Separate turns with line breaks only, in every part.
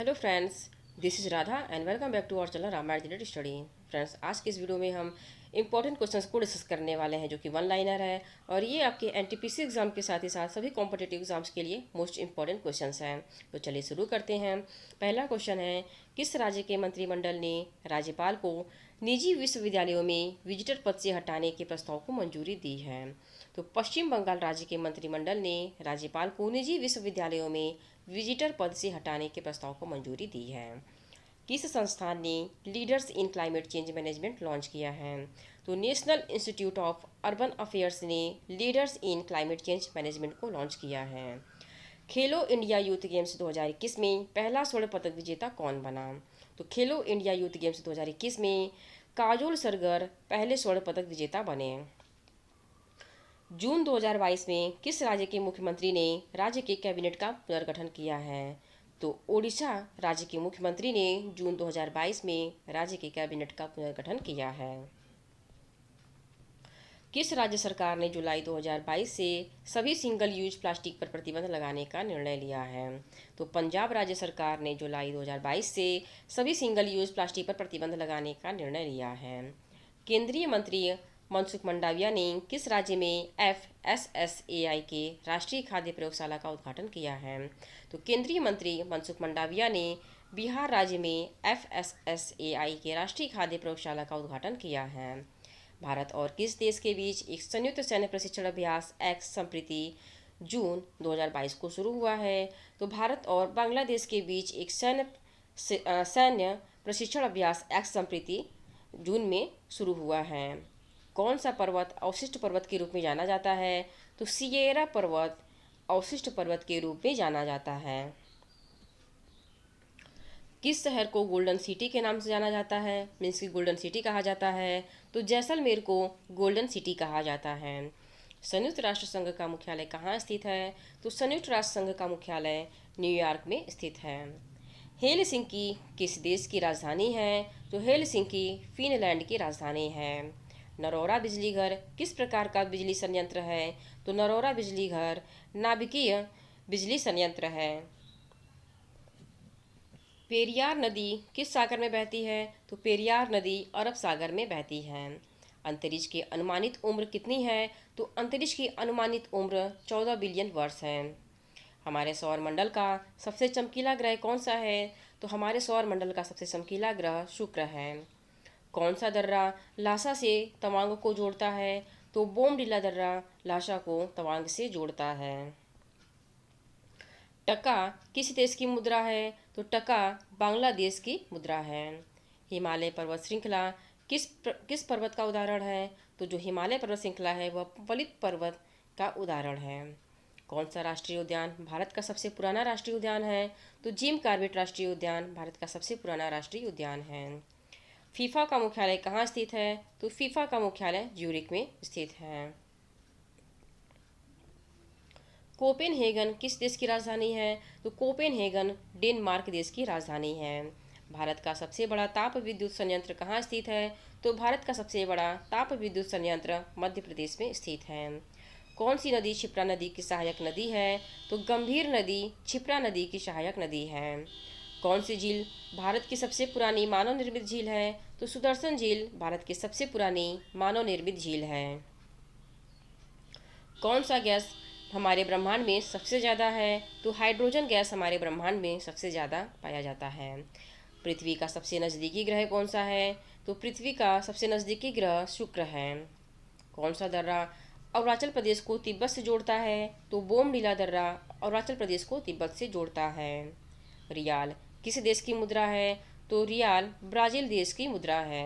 Hello friends, this is Radha and welcome back to our channel Ramayan related study. Friends, आज के इस video में हम इंपॉर्टेंट क्वेश्चंस को डिस्कस करने वाले हैं जो कि वन लाइनर है और ये आपके एनटीपीसी एग्जाम के साथ ही साथ सभी कॉम्पिटेटिव एग्जाम्स के लिए मोस्ट इंपॉर्टेंट क्वेश्चंस हैं। तो चलिए शुरू करते हैं। पहला क्वेश्चन है, किस राज्य के मंत्रिमंडल ने राज्यपाल को निजी विश्वविद्यालयों में विजिटर पद से हटाने के प्रस्ताव को मंजूरी दी है? तो पश्चिम बंगाल राज्य के मंत्रिमंडल ने राज्यपाल को निजी विश्वविद्यालयों में विजिटर पद से हटाने के प्रस्ताव को मंजूरी दी है। किस संस्थान ने leaders in climate change management launch किया है? तो national institute of urban affairs ने leaders in climate change management को लॉन्च किया है। खेलो इंडिया यूथ गेम्स 2021 में पहला स्वर्ण पदक विजेता कौन बना? तो खेलो इंडिया यूथ गेम्स 2021 में काजोल सरगर पहले स्वर्ण पदक विजेता बने। जून 2022 में किस राज्य के मुख्यमंत्री ने राज्य के कैबिनेट का पुनर्गठन किया है? तो ओडिशा राज्य के मुख्यमंत्री ने जून 2022 में राज्य के कैबिनेट का पुनर्गठन किया है। किस राज्य सरकार ने जुलाई 2022 से सभी सिंगल यूज प्लास्टिक पर प्रतिबंध लगाने का निर्णय लिया है? तो पंजाब राज्य सरकार ने जुलाई 2022 से सभी सिंगल यूज प्लास्टिक पर प्रतिबंध लगाने का निर्णय लिया है। केंद्रीय मंत्री मनसुख मंडाविया ने किस राज्य में FSSAI के राष्ट्रीय खाद्य प्रयोगशाला का उद्घाटन किया है? तो केंद्रीय मंत्री मनसुख मंडाविया ने बिहार राज्य में FSSAI के राष्ट्रीय खाद्य प्रयोगशाला का उद्घाटन किया है। भारत और किस देश के बीच एक संयुक्त सैन्य प्रशिक्षण अभ्यास एक्स संप्रीति जून 2022 को शुरू हुआ है? तो भारत और बांग्लादेश के बीच एक सैन्य प्रशिक्षण अभ्यास एक्स संप्रीति जून में शुरू हुआ है। कौन सा पर्वत अवशिष्ट पर्वत के रूप में जाना जाता है? तो सियेरा पर्वत अवशिष्ट पर्वत के रूप में जाना जाता है। किस शहर को गोल्डन सिटी के नाम से जाना जाता है, मीन्स की गोल्डन सिटी कहा जाता है? तो जैसलमेर को गोल्डन सिटी कहा जाता है। संयुक्त राष्ट्र संघ का मुख्यालय कहाँ स्थित है? तो संयुक्त राष्ट्र संघ का मुख्यालय न्यूयॉर्क में स्थित है। हेलसिंकी किस देश की राजधानी है? तो हेलसिंकी फिनलैंड की राजधानी है। नरोरा बिजली घर किस प्रकार का बिजली संयंत्र है? तो नरोरा बिजली घर नाभिकीय बिजली संयंत्र है। पेरियार नदी किस सागर में बहती है? तो पेरियार नदी अरब सागर में बहती है। अंतरिक्ष की अनुमानित उम्र कितनी है? तो अंतरिक्ष की अनुमानित उम्र 14 बिलियन वर्ष है। हमारे सौर मंडल का सबसे चमकीला ग्रह कौन सा है? तो हमारे सौर मंडल का सबसे चमकीला ग्रह शुक्र है। कौन सा दर्रा लासा से तवांग को जोड़ता है? तो बोमडिला दर्रा लासा को तवांग से जोड़ता है। टका किस देश की मुद्रा है? तो टका बांग्लादेश की मुद्रा है। हिमालय पर्वत श्रृंखला किस पर्वत का उदाहरण है? तो जो हिमालय पर्वत श्रृंखला है वह पलित पर्वत का उदाहरण है। कौन सा राष्ट्रीय उद्यान भारत का सबसे पुराना राष्ट्रीय उद्यान है? तो जिम कॉर्बेट राष्ट्रीय उद्यान भारत का सबसे पुराना राष्ट्रीय उद्यान है। फीफा का मुख्यालय कहाँ स्थित है? तो फीफा का मुख्यालय ज्यूरिक में स्थित है। कोपेनहेगन किस देश की राजधानी है? तो कोपेनहेगन डेनमार्क देश की राजधानी है। भारत का सबसे बड़ा ताप विद्युत संयंत्र कहाँ स्थित है? तो भारत का सबसे बड़ा ताप विद्युत संयंत्र मध्य प्रदेश में स्थित है। कौन सी नदी क्षिप्रा नदी की सहायक नदी है? तो गंभीर नदी क्षिप्रा नदी की सहायक नदी है। कौन सी झील भारत की सबसे पुरानी मानव निर्मित झील है? तो सुदर्शन झील भारत की सबसे पुरानी मानव निर्मित झील है। कौन सा गैस हमारे ब्रह्मांड में सबसे ज़्यादा है? तो हाइड्रोजन गैस हमारे ब्रह्मांड में सबसे ज़्यादा पाया जाता है। पृथ्वी का सबसे नज़दीकी ग्रह कौन सा है? तो पृथ्वी का सबसे नज़दीकी ग्रह शुक्र है। कौन सा दर्रा अरुणाचल प्रदेश को तिब्बत से जोड़ता है? तो बोमडिला दर्रा अरुणाचल प्रदेश को तिब्बत से जोड़ता है। रियाल किस देश की मुद्रा है? तो रियाल ब्राज़ील देश की मुद्रा है।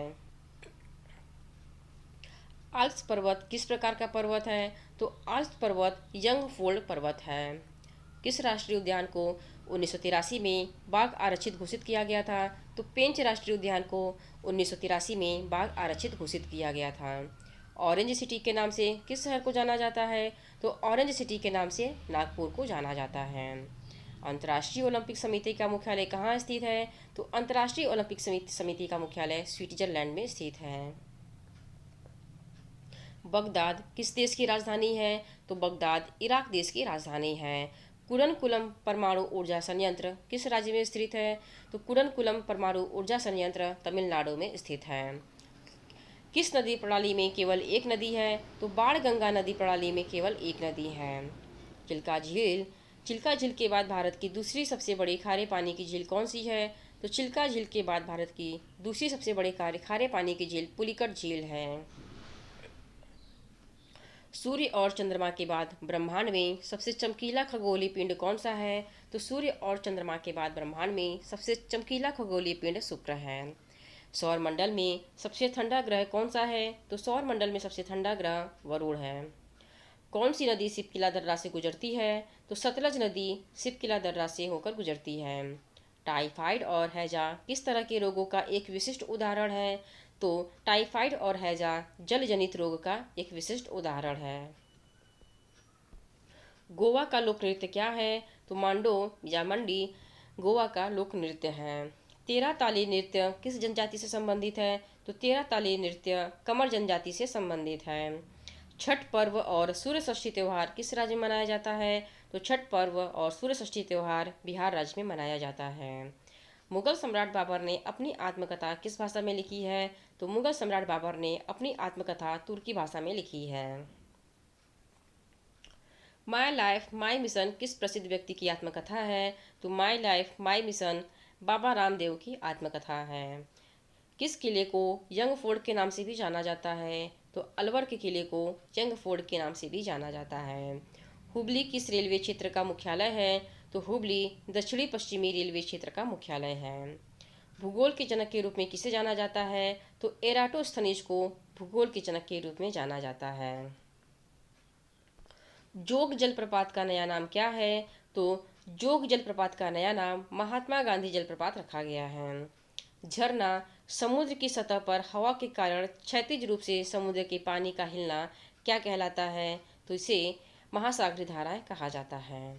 आल्प्स पर्वत किस प्रकार का पर्वत है? तो आल्प्स पर्वत यंगफोल्ड पर्वत है। किस राष्ट्रीय उद्यान को 1983 में बाघ आरक्षित घोषित किया गया था? तो पेंच राष्ट्रीय उद्यान को 1983 में बाघ आरक्षित घोषित किया गया था। ऑरेंज सिटी के नाम से किस शहर को जाना जाता है? तो ऑरेंज सिटी के नाम से नागपुर को जाना जाता है। अंतर्राष्ट्रीय ओलंपिक समिति का मुख्यालय कहाँ स्थित है? तो अंतर्राष्ट्रीय ओलंपिक समिति का मुख्यालय स्विट्जरलैंड में स्थित है। बगदाद किस देश की राजधानी है? तो बगदाद इराक देश की राजधानी है। कुरनकुलम परमाणु ऊर्जा संयंत्र किस राज्य में स्थित है? तो कुरनकुलम परमाणु ऊर्जा संयंत्र तमिलनाडु में स्थित है। किस नदी प्रणाली में केवल एक नदी है? तो बाणगंगा नदी प्रणाली में केवल एक नदी है। चिल्का झील चिल्का झील के बाद भारत की दूसरी सबसे बड़ी खारे पानी की झील कौन सी है? तो चिल्का झील के बाद भारत की दूसरी सबसे बड़ी खारे पानी की झील पुलिकट झील है। सूर्य और चंद्रमा के बाद ब्रह्मांड में सबसे चमकीला खगोलीय पिंड कौन सा है? तो सूर्य और चंद्रमा के बाद ब्रह्मांड में सबसे चमकीला खगोलीय पिंड शुक्र है। सौर मंडल में सबसे ठंडा ग्रह कौन सा है? तो सौर मंडल में सबसे ठंडा ग्रह वरुण है। कौन सी नदी सिपकिला दर्रा से गुजरती है? तो सतलज नदी सिपकिला दर्रा से होकर गुजरती है। टाइफाइड और हैजा किस तरह के रोगों का एक विशिष्ट उदाहरण है? तो टाइफाइड और हैजा जल जनित रोग का एक विशिष्ट उदाहरण है। गोवा का लोक नृत्य क्या है? तो मांडो या मंडी गोवा का लोक नृत्य है। तेरह ताली नृत्य किस जनजाति से संबंधित है? तो तेरह ताली नृत्य कमर जनजाति से संबंधित है। छठ पर्व और सूर्य षष्ठी त्योहार किस राज्य में मनाया जाता है? तो छठ पर्व और सूर्य षष्ठी त्योहार बिहार राज्य में मनाया जाता है। मुगल सम्राट बाबर ने अपनी आत्मकथा किस भाषा में लिखी है? तो मुगल सम्राट बाबर ने अपनी आत्मकथा तुर्की भाषा में लिखी है। माई लाइफ माई मिशन किस प्रसिद्ध व्यक्ति की आत्मकथा है? तो my life my mission Baba Ramdev की आत्मकथा है। किस किले को यंग फोर्ट के नाम से भी जाना जाता है? तो अलवर के किले को यंग फोर्ट के नाम से भी जाना जाता है। हुबली किस रेलवे क्षेत्र का मुख्यालय है? तो हुबली दक्षिणी पश्चिमी रेलवे क्षेत्र का मुख्यालय है। भूगोल के जनक के रूप में किसे जाना जाता है? तो एराटोस्थनीज को भूगोल के जनक के रूप में जाना जाता है। जोग जलप्रपात का नया नाम क्या है? तो जोग जलप्रपात का नया नाम महात्मा गांधी जलप्रपात रखा गया है। झरना समुद्र की सतह पर हवा के कारण क्षैतिज रूप से समुद्र के पानी का हिलना क्या कहलाता है? तो इसे महासागरीय धाराएं कहा जाता है।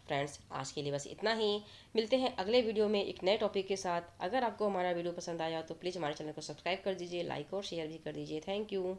फ्रेंड्स, आज के लिए बस इतना ही। मिलते हैं अगले वीडियो में एक नए टॉपिक के साथ। अगर आपको हमारा वीडियो पसंद आया तो प्लीज़ हमारे चैनल को सब्सक्राइब कर दीजिए, लाइक और शेयर भी कर दीजिए। Thank you.